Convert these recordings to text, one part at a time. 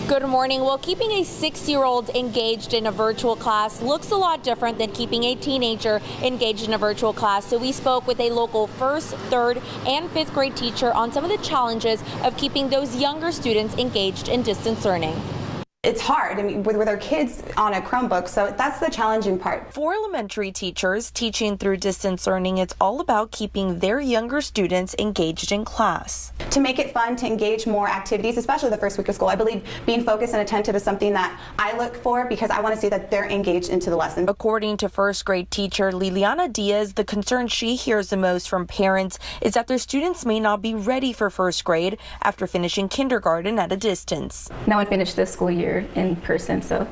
Good morning. Well, keeping a 6-year-old engaged in a virtual class looks a lot different than keeping a teenager engaged in a virtual class. So we spoke with a local 1st, 3rd, and 5th grade teacher on some of the challenges of keeping those younger students engaged in distance learning. It's hard, I mean, with our kids on a Chromebook, so that's the challenging part. For elementary teachers teaching through distance learning, it's all about keeping their younger students engaged in class. To make it fun, to engage more activities, especially the first week of school, I believe being focused and attentive is something that I look for because I want to see that they're engaged into the lesson. According to 1st grade teacher Liliana Diaz, the concern she hears the most from parents is that their students may not be ready for 1st grade after finishing kindergarten at a distance. No one finished this school year in person, so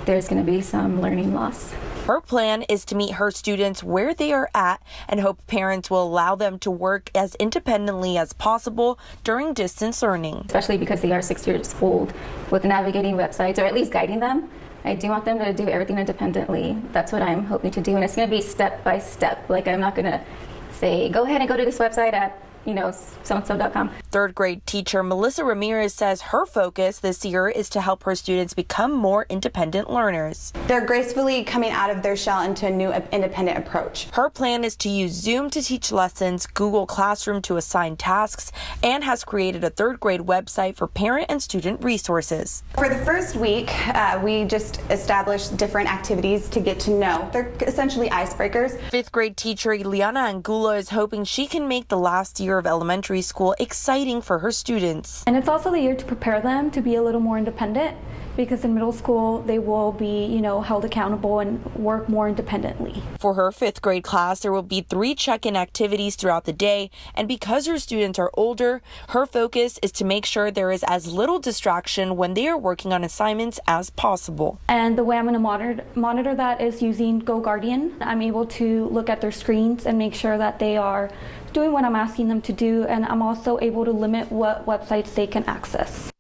there's going to be some learning loss. Her plan is to meet her students where they are at and hope parents will allow them to work as independently as possible during distance learning. Especially because they are 6 years old, with navigating websites, or at least guiding them. I do want them to do everything independently. That's what I'm hoping to do, and it's going to be step by step. Like, I'm not going to say, go ahead and go to this website at so-and-so.com. 3rd grade teacher Melissa Ramirez says her focus this year is to help her students become more independent learners. They're gracefully coming out of their shell into a new independent approach. Her plan is to use Zoom to teach lessons, Google Classroom to assign tasks, and has created a 3rd grade website for parent and student resources. For the first week, we just established different activities to get to know. They're essentially icebreakers. 5th grade teacher Ileana Angulo is hoping she can make the last year of elementary school exciting for her students. And it's also the year to prepare them to be a little more independent, because in middle school they will be, held accountable and work more independently. For her 5th grade class, there will be 3 check-in activities throughout the day, and because her students are older, her focus is to make sure there is as little distraction when they are working on assignments as possible. And the way I'm going to monitor that is using Go Guardian. I'm able to look at their screens and make sure that they are doing what I'm asking them to do, and I'm also able to limit what websites they can access.